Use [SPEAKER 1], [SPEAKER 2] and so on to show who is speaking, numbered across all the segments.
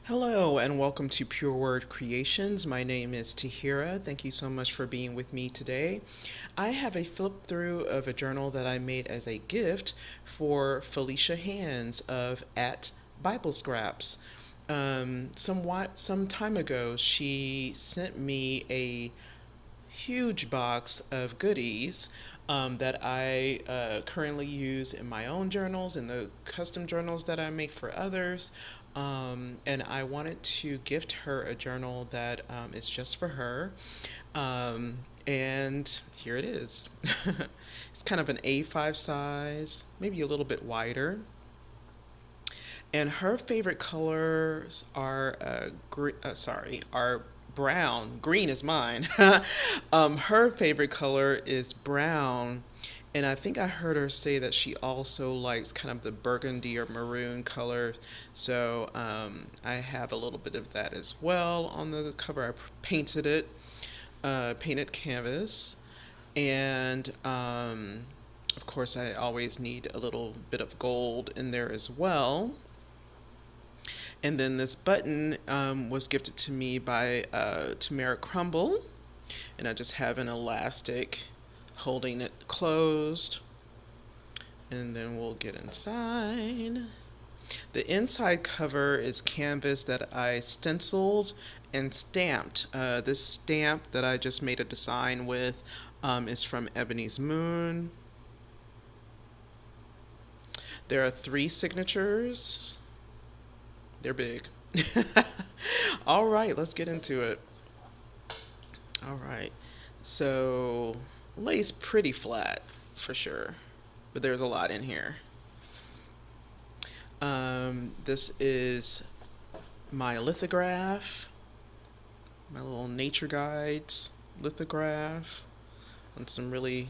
[SPEAKER 1] Hello and welcome to Pure Word Creations. My name is Tahira. Thank you so much for being with me today. I have a flip through of a journal that I made as a gift for Felecia Hands of at Bible Scraps. Some time ago, she sent me a huge box of goodies that I currently use in my own journals and the custom journals that I make for others. And I wanted to gift her a journal that is just for her. And here it is. It's kind of an A5 size, maybe a little bit wider. And her favorite colors are are brown. Green is mine. Her favorite color is brown, and I think I heard her say that she also likes kind of the burgundy or maroon color. So I have a little bit of that as well on the cover. I painted it, painted canvas, and of course I always need a little bit of gold in there as well. And then this button was gifted to me by Tamara Crumble. And I just have an elastic holding it closed. And then we'll get inside. The inside cover is canvas that I stenciled and stamped. This stamp that I just made a design with is from Ebony's Moon. There are 3 signatures. They're big. All right, let's get into it. All right. So, lays pretty flat for sure, but there's a lot in here. This is my lithograph, my little nature guides lithograph on some really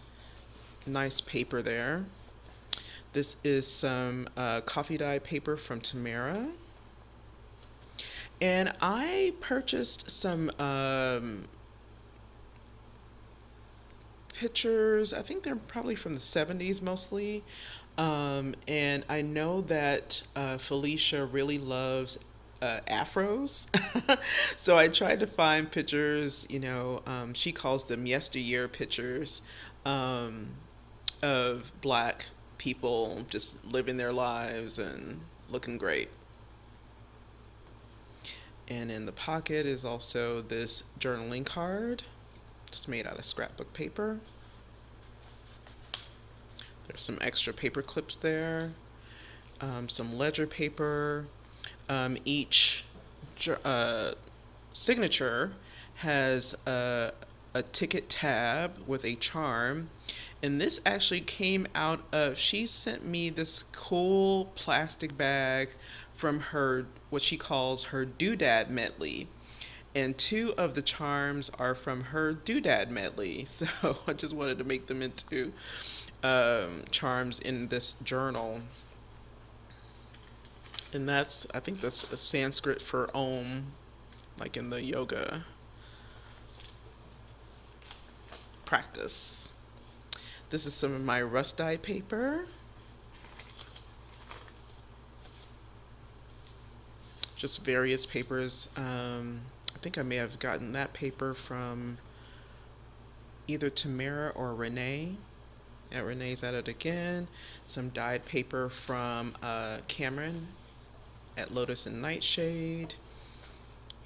[SPEAKER 1] nice paper there. This is some coffee dye paper from Tamara. And I purchased some pictures. I think they're probably from the 70s mostly. And I know that Felecia really loves afros. So I tried to find pictures, she calls them yesteryear pictures of black people just living their lives and looking great. And in the pocket is also this journaling card, just made out of scrapbook paper. There's some extra paper clips there, some ledger paper. Each signature has a ticket tab with a charm. And this actually came out of, she sent me this cool plastic bag from her, what she calls her doodad medley. And 2 of the charms are from her doodad medley. So I just wanted to make them into charms in this journal. And I think that's a Sanskrit for Om, like in the yoga practice. This is some of my rust dye paper. Just various papers. I think I may have gotten that paper from either Tamara or Renee. Yeah, Renee's at it again. Some dyed paper from Cameron at Lotus and Nightshade.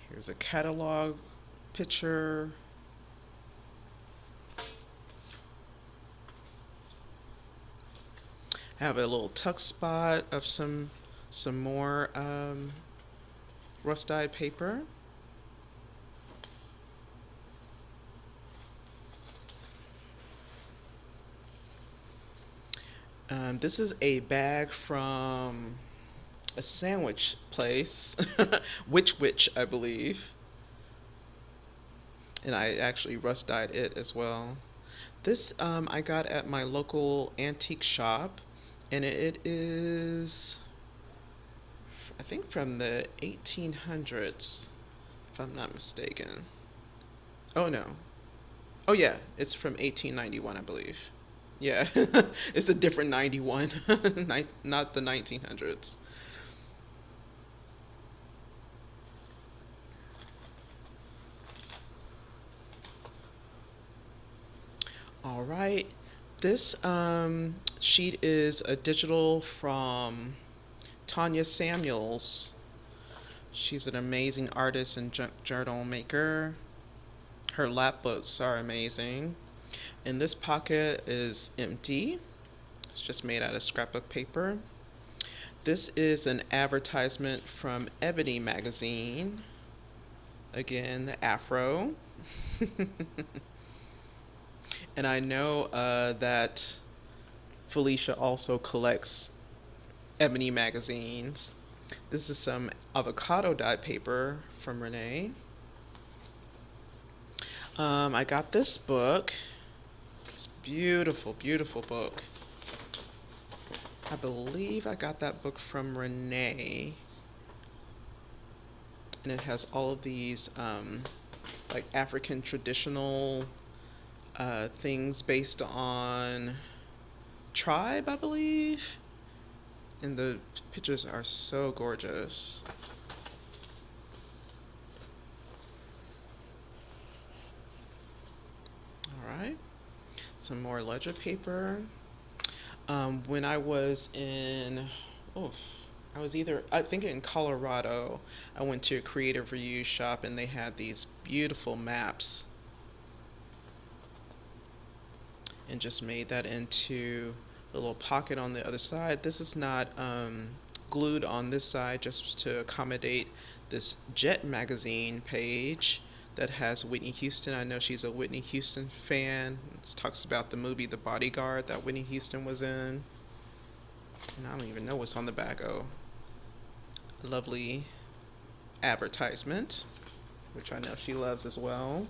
[SPEAKER 1] Here's a catalog picture. I have a little tuck spot of some more rust dyed paper. This is a bag from a sandwich place, which I believe, and I actually rust dyed it as well. This I got at my local antique shop, and it is, I think, from the 1800s, if I'm not mistaken. Oh no. Oh yeah, it's from 1891, I believe. Yeah, it's a different 91, not the 1900s. All right. This sheet is a digital from Tanya Samuels. She's an amazing artist and journal maker. Her lap books are amazing. And this pocket is empty. It's just made out of scrapbook paper. This is an advertisement from Ebony magazine. Again, the afro. And I know that Felecia also collects Ebony magazines. This is some avocado-dyed paper from Renee. I got this book. It's beautiful, beautiful book. I believe I got that book from Renee. And it has all of these like African traditional things based on tribe, I believe. And the pictures are so gorgeous. All right. Some more ledger paper. When I was in, I think in Colorado, I went to a creative reuse shop and they had these beautiful maps and just made that into a little pocket on the other side. This is not glued on this side just to accommodate this Jet magazine page that has Whitney Houston. I know she's a Whitney Houston fan. It talks about the movie The Bodyguard that Whitney Houston was in. And I don't even know what's on the back. Oh, lovely advertisement, which I know she loves as well.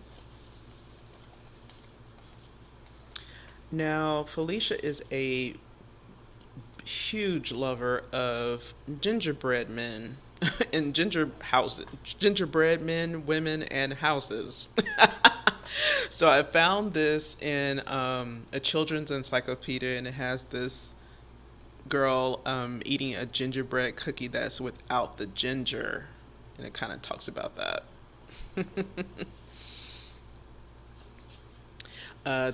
[SPEAKER 1] Now, Felecia is a huge lover of gingerbread men and gingerbread men, women, and houses. So I found this in a children's encyclopedia, and it has this girl eating a gingerbread cookie that's without the ginger, and it kind of talks about that.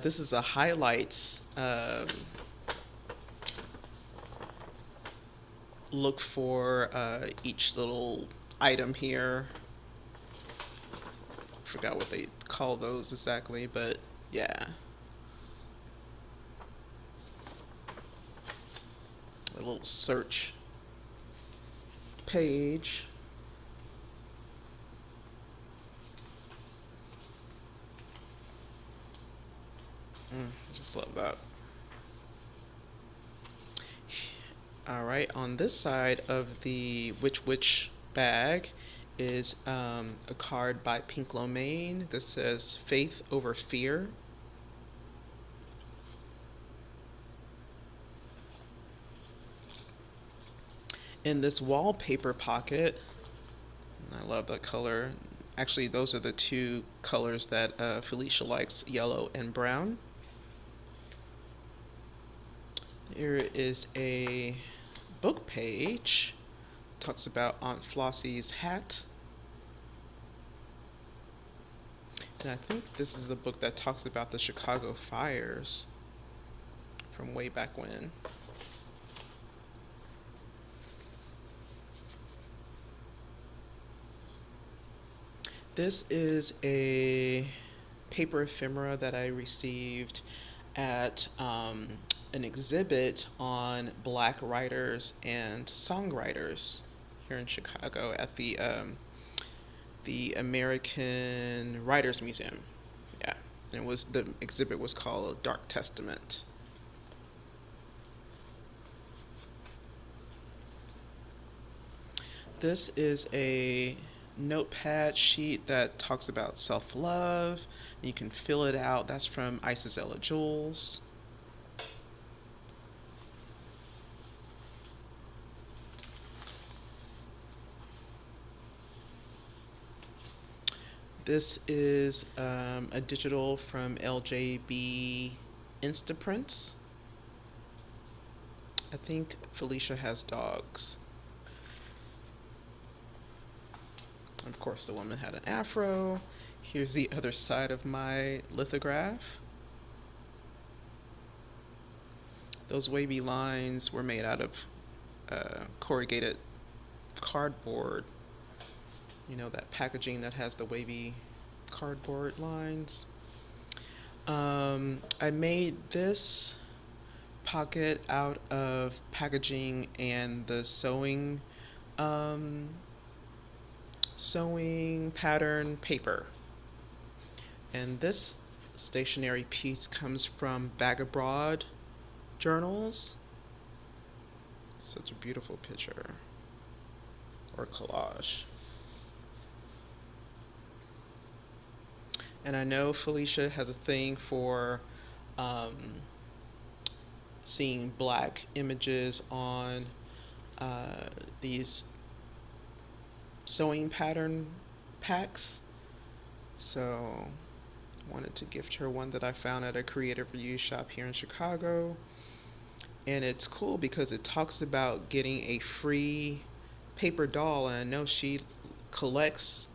[SPEAKER 1] This is a highlights look for each little item here. Forgot what they call those exactly, but yeah. A little search page. Just love that. All right, on this side of the Witch bag is a card by Pink Lomaine. This says Faith Over Fear. In this wallpaper pocket, I love that color. Actually, those are the two colors that Felecia likes, yellow and brown. Here is a book page. Talks about Aunt Flossie's hat. And I think this is a book that talks about the Chicago fires from way back when. This is a paper ephemera that I received at an exhibit on Black writers and songwriters here in Chicago at the American Writers Museum. Yeah, and the exhibit was called Dark Testament. This is a notepad sheet that talks about self-love. You can fill it out. That's from Isis Ella Jules. This is a digital from LJB Instaprints. I think Felecia has dogs. Of course, the woman had an afro. Here's the other side of my lithograph. Those wavy lines were made out of corrugated cardboard. You know, that packaging that has the wavy cardboard lines. I made this pocket out of packaging and the sewing pattern paper. And this stationery piece comes from Bag Abroad journals. Such a beautiful picture or collage. And I know Felecia has a thing for seeing black images on these sewing pattern packs. So I wanted to gift her one that I found at a creative reuse shop here in Chicago. And it's cool because it talks about getting a free paper doll, and I know she collects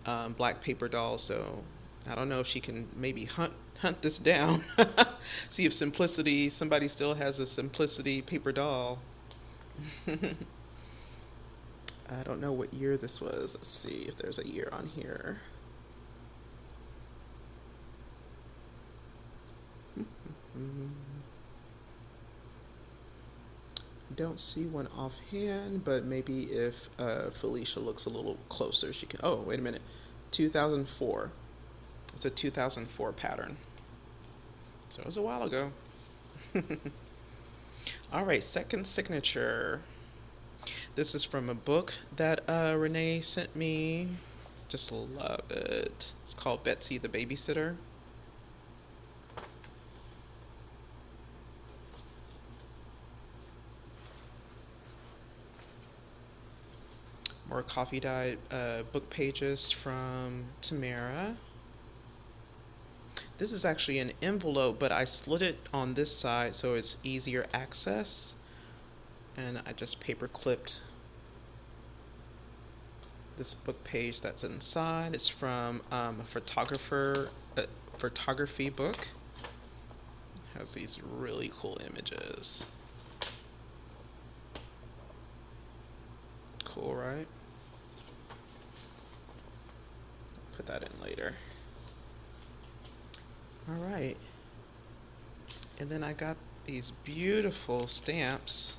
[SPEAKER 1] black paper dolls, so I don't know if she can maybe hunt this down. See if somebody still has a Simplicity paper doll. I don't know what year this was. Let's see if there's a year on here. Don't see one offhand, but maybe if Felecia looks a little closer, she can. Oh, wait a minute. 2004. It's a 2004 pattern. So it was a while ago. All right, second signature. This is from a book that Renee sent me. Just love it. It's called Betsy the Babysitter. More coffee-dyed book pages from Tamara. This is actually an envelope, but I slid it on this side so it's easier access. And I just paper clipped this book page that's inside. It's from a photography book. It has these really cool images. Cool, right? Put that in later. All right. And then I got these beautiful stamps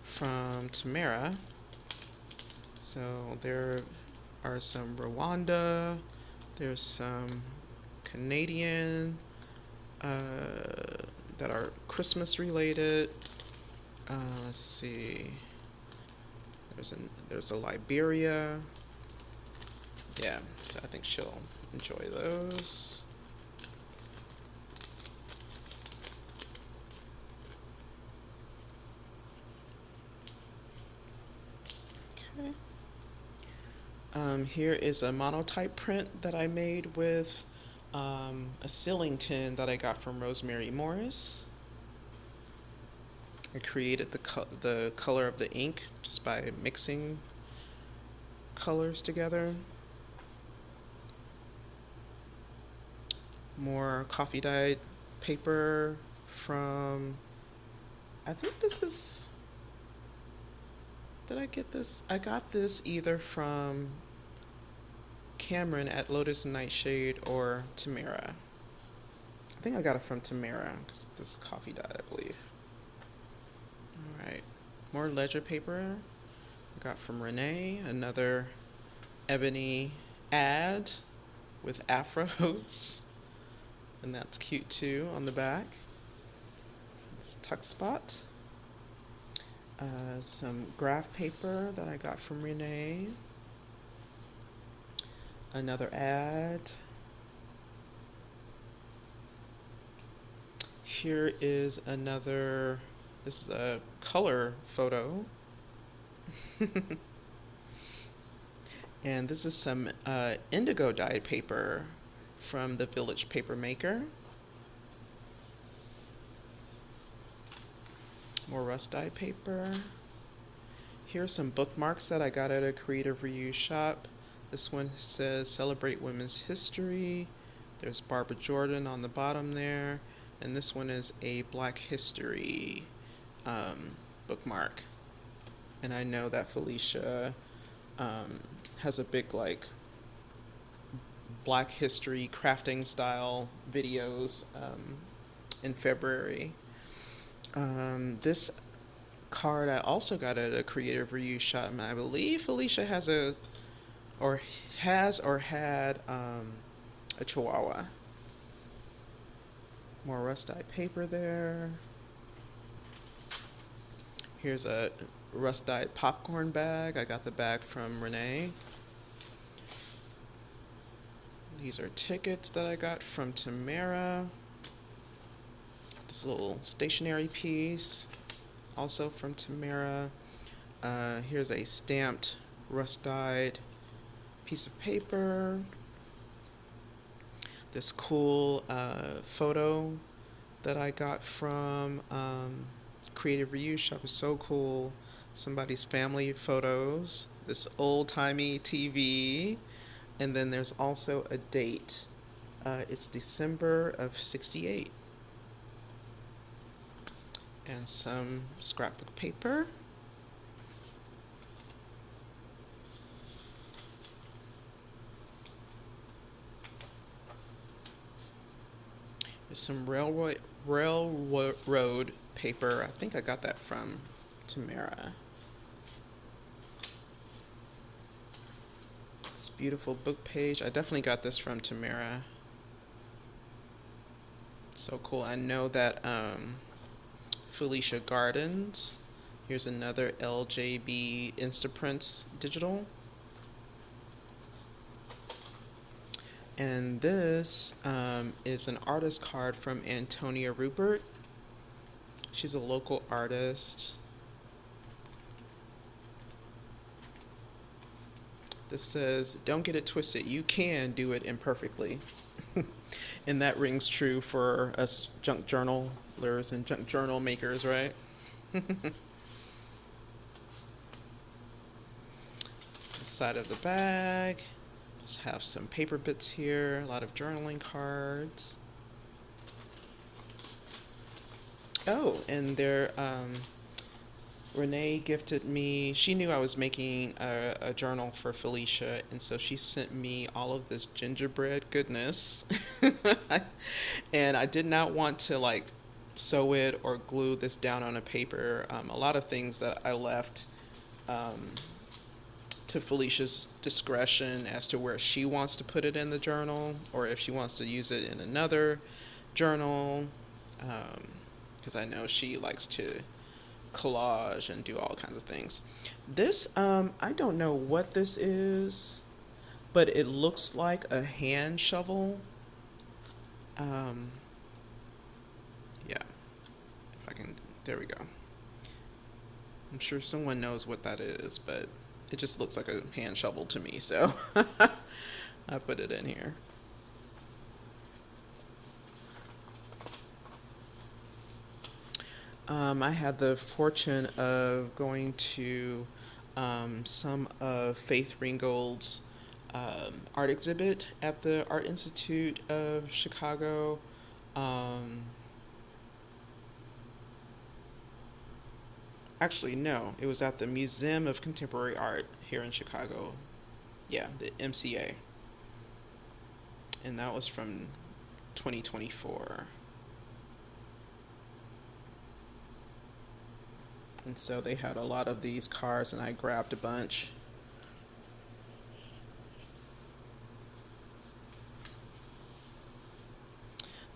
[SPEAKER 1] from Tamara. So there are some Rwanda, there's some Canadian that are Christmas related. Let's see. There's a Liberia. Yeah, so I think she'll enjoy those. Okay. Here is a monotype print that I made with a ceiling tin that I got from Rosemary Morris. I created the color of the ink just by mixing colors together. More coffee dyed paper from, I think this is, did I get this? I got this either from Cameron at Lotus and Nightshade or Tamara. I think I got it from Tamara because this is coffee dyed, I believe. All right, more ledger paper I got from Renee, another ebony ad with afros, and that's cute too on the back. It's tuck spot. Some graph paper that I got from Renee, another ad. Here is another, this is a color photo. And this is some indigo dyed paper from the Village Paper Maker. More rust dyed paper. Here's some bookmarks that I got at a creative reuse shop. This one says Celebrate Women's History. There's Barbara Jordan on the bottom there. and this one is a Black History bookmark. And I know that Felecia um, has a big like Black History crafting style videos in February. This card I also got at a creative reuse shop, and I believe Felecia has or had a Chihuahua. More rust-dyed paper there. Here's a rust-dyed popcorn bag. I got the bag from Renee. These are tickets that I got from Tamara. This little stationery piece, also from Tamara. Here's a stamped rust-dyed piece of paper. This cool photo that I got from Creative Reuse Shop is so cool. Somebody's family photos. This old-timey TV. And then there's also a date. It's December of '68. And some scrapbook paper. There's some railroad paper. I think I got that from Tamara. This beautiful book page. I definitely got this from Tamara. So cool. I know that Felecia Gardens. Here's another LJB Instaprints digital. And this is an artist card from Antonia Rupert. She's a local artist. This says, "Don't get it twisted. You can do it imperfectly." And that rings true for us junk journalers and junk journal makers, right? The side of the bag. Just have some paper bits here, a lot of journaling cards. Oh, and there, Renee gifted me, she knew I was making a journal for Felecia, and so she sent me all of this gingerbread goodness. And I did not want to like sew it or glue this down on a paper. A lot of things that I left to Felicia's discretion as to where she wants to put it in the journal, or if she wants to use it in another journal, because I know she likes to collage and do all kinds of things. This, I don't know what this is, but it looks like a hand shovel. Yeah, if I can, there we go. I'm sure someone knows what that is, but it just looks like a hand shovel to me, so I put it in here. I had the fortune of going to some of Faith Ringgold's art exhibit at the Art Institute of Chicago. Actually, no, it was at the Museum of Contemporary Art here in Chicago. Yeah, the MCA. And that was from 2024. And so they had a lot of these cards, and I grabbed a bunch.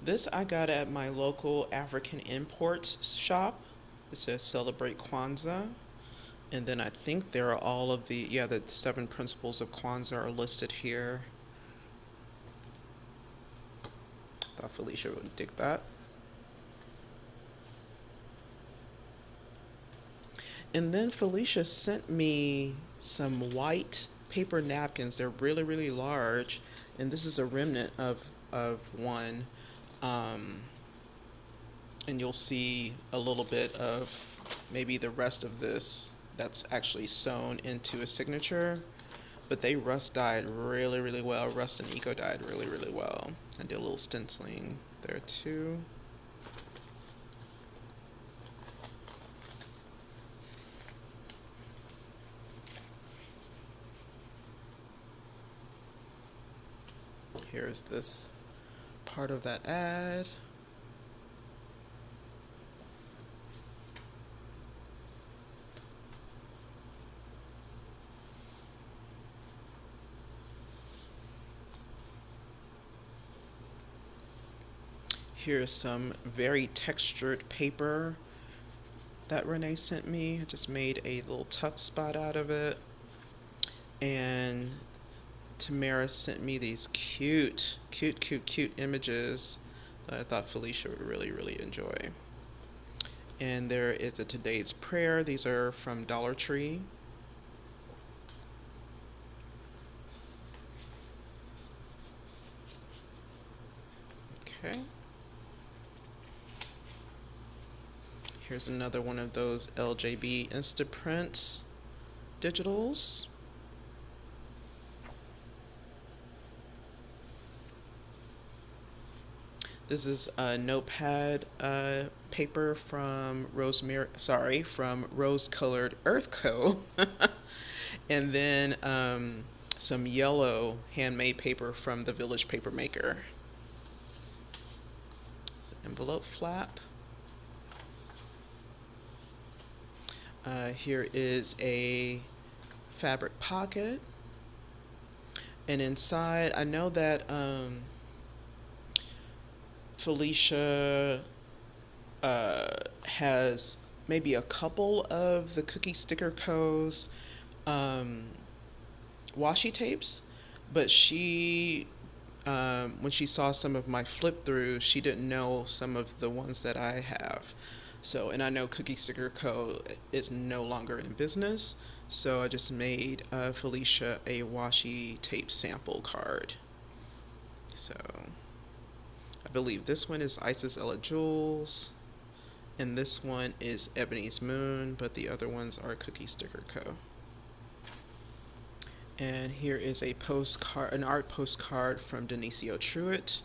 [SPEAKER 1] This I got at my local African imports shop. It says Celebrate Kwanzaa. And then I think there are all of the 7 principles of Kwanzaa are listed here. Thought Felecia would dig that. And then Felecia sent me some white paper napkins. They're really, really large. And this is a remnant of one. And you'll see a little bit of maybe the rest of this that's actually sewn into a signature. But they rust dyed really, really well. Rust and eco dyed really, really well. I did a little stenciling there too. Here's this part of that ad. Here's some very textured paper that Renee sent me. I just made a little tuck spot out of it. And Tamara sent me these cute images that I thought Felecia would really enjoy. And there is a today's prayer. These are from Dollar Tree. Okay. Here's another one of those LJB Instaprints digitals. This is a notepad paper from from Rose Colored Earth Co. And then some yellow handmade paper from the Village Paper Maker. It's an envelope flap. Here is a fabric pocket. And inside, I know that Felecia has maybe a couple of the Cookie Sticker Co.'s washi tapes, but she, when she saw some of my flip through, she didn't know some of the ones that I have. So, and I know Cookie Sticker Co. is no longer in business, so I just made Felecia a washi tape sample card. So, I believe this one is Isis Ella Jules, and this one is Ebony's Moon, but the other ones are Cookie Sticker Co. And here is a postcard, an art postcard from Denisio Truitt.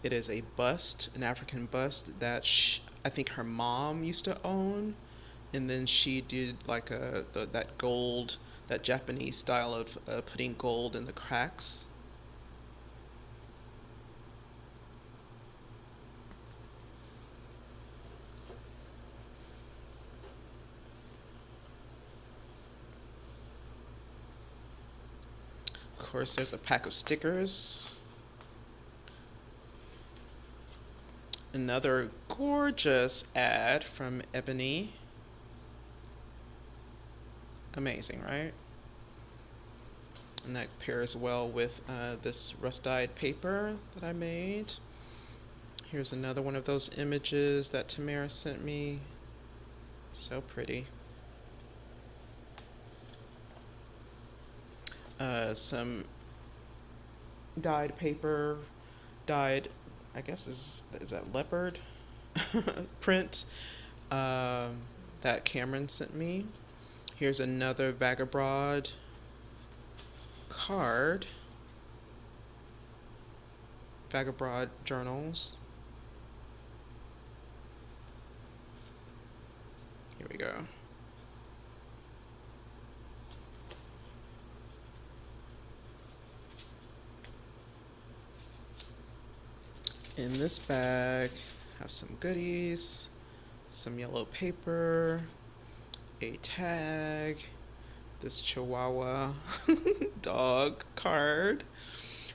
[SPEAKER 1] It is a bust, an African bust that I think her mom used to own, and then she did like that gold, that Japanese style of putting gold in the cracks. Of course, there's a pack of stickers. Another gorgeous ad from Ebony. Amazing, right? And that pairs well with this rust-dyed paper that I made. Here's another one of those images that Tamara sent me. So pretty. Some dyed paper, dyed, I guess is that leopard print that Cameron sent me. Here's another Vagabond card. Vagabond journals. Here we go. In this bag, have some goodies, some yellow paper, a tag, this Chihuahua dog card,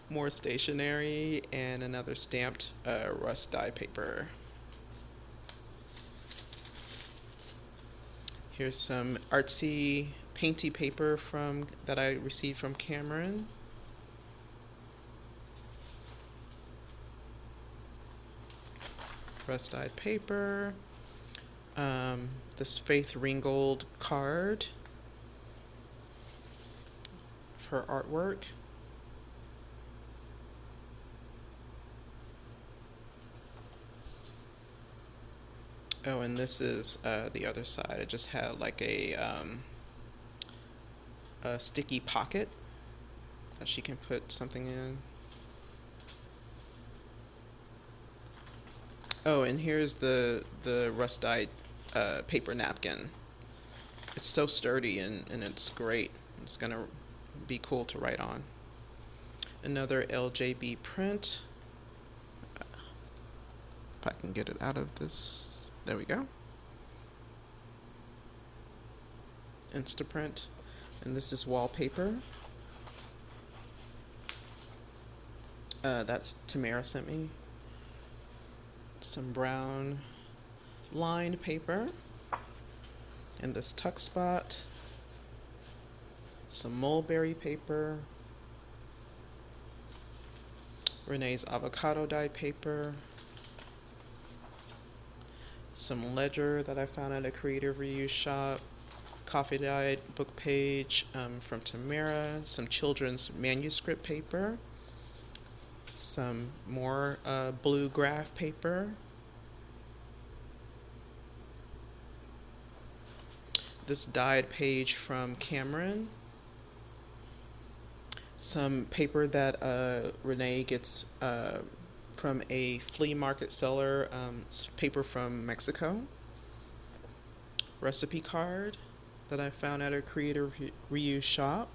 [SPEAKER 1] more stationery, and another stamped rust dye paper. Here's some artsy painty paper that I received from Cameron. Rust dyed paper. This Faith Ringgold card for artwork. Oh, and this is the other side. I just had like a sticky pocket that she can put something in. Oh, and here's the rust-dyed paper napkin. It's so sturdy and it's great. It's gonna be cool to write on. Another LJB print. If I can get it out of this. There we go. Instaprint. And this is wallpaper. That's Tamara sent me. Some brown lined paper. And this tuck spot. Some mulberry paper. Renee's avocado-dyed paper. Some ledger that I found at a creative reuse shop. Coffee-dyed book page from Tamara. Some children's manuscript paper. Some more blue graph paper. This dyed page from Cameron. Some paper that Renee gets from a flea market seller. It's paper from Mexico. Recipe card that I found at a creative reuse shop.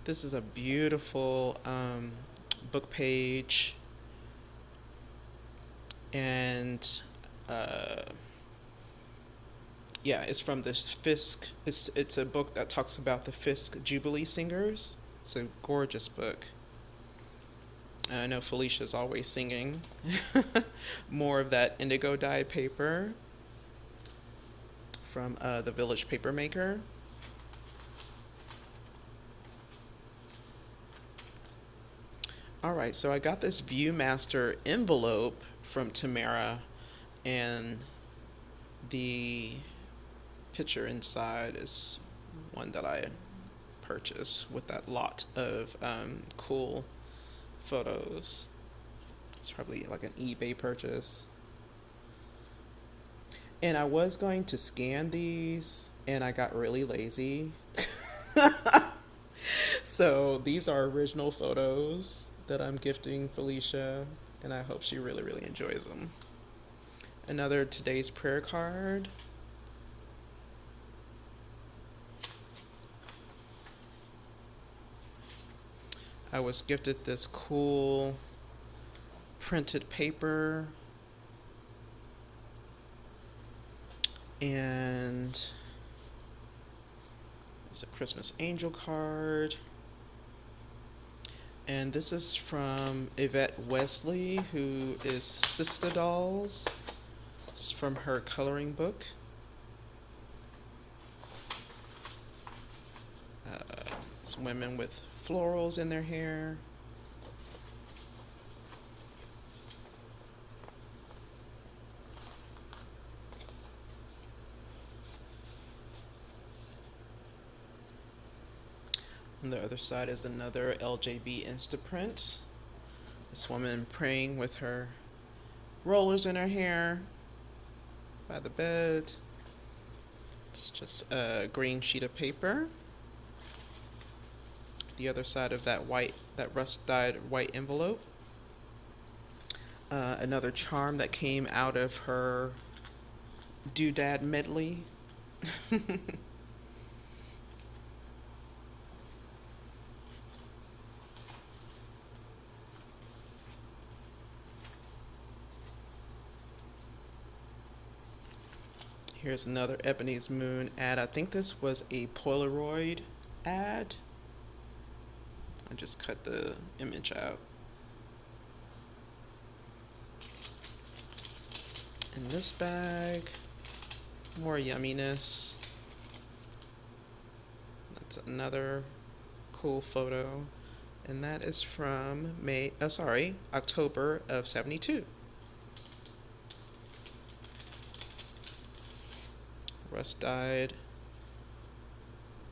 [SPEAKER 1] This is a beautiful book page, and yeah, it's from this Fisk. It's a book that talks about the Fisk Jubilee singers. It's a gorgeous book. And I know Felicia's always singing. More of that indigo dyed paper from the Village Paper Maker. All right, so I got this Viewmaster envelope from Tamara, and the picture inside is one that I purchased with that lot of cool photos. It's probably like an eBay purchase. And I was going to scan these, and I got really lazy. So these are original photos that I'm gifting Felecia, and I hope she really, really enjoys them. Another today's prayer card. I was gifted this cool printed paper, and it's a Christmas angel card. And this is from Yvette Wesley, who is Sister Dolls. It's from her coloring book. It's women with florals in their hair. On the other side is another LJB Instaprint. This woman praying with her rollers in her hair by the bed. It's just a green sheet of paper. The other side of that rust dyed white envelope. Another charm that came out of her doodad medley. Here's another Ebony's Moon ad. I think this was a Polaroid ad. I just cut the image out. In this bag, more yumminess. That's another cool photo. And that is from October of 72. Rust dyed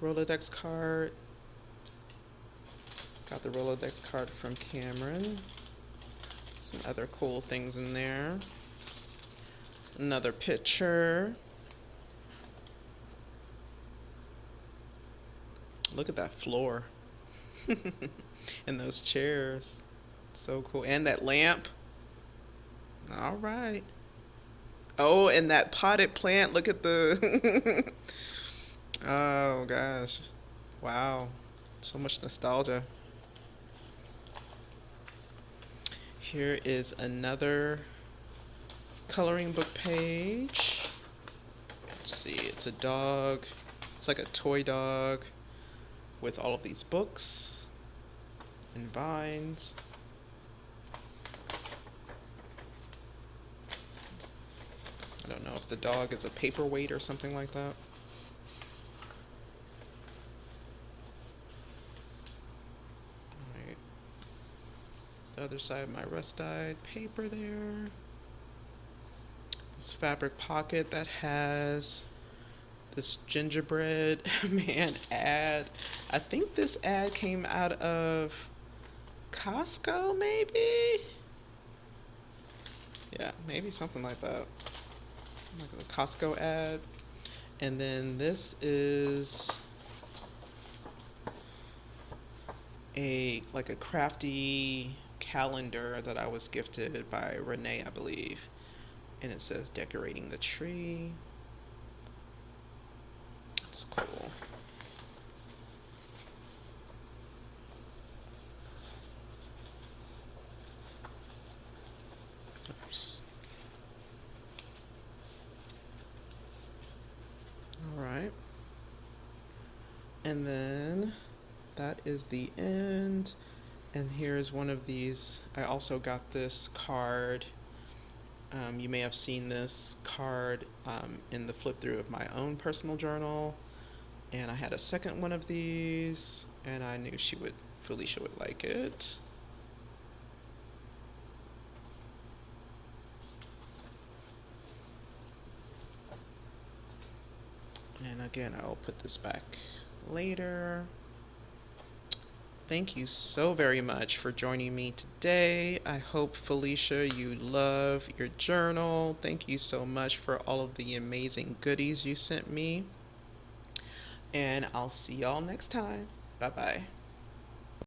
[SPEAKER 1] Rolodex card. Got the Rolodex card from Cameron. Some other cool things in there. Another picture. Look at that floor. And those chairs. So cool. And that lamp. All right. Oh, and that potted plant. Look at the... Oh, gosh. Wow. So much nostalgia. Here is another coloring book page. Let's see, it's a dog. It's like a toy dog with all of these books and vines. I don't know if the dog is a paperweight or something like that. Alright. The other side of my rust-dyed paper there. This fabric pocket that has this gingerbread man ad. I think this ad came out of Costco, maybe? Yeah, maybe something like that. Like a Costco ad. And then this is a crafty calendar that I was gifted by Renee, I believe. And it says decorating the tree. It's cool. Oops. All right. And then that is the end. And here's one of these. I also got this card. You may have seen this card in the flip through of my own personal journal. And I had a second one of these, and I knew Felicia would like it. And again, I'll put this back later. Thank you so very much for joining me today. I hope, Felicia, you love your journal. Thank you so much for all of the amazing goodies you sent me. And I'll see y'all next time. Bye-bye.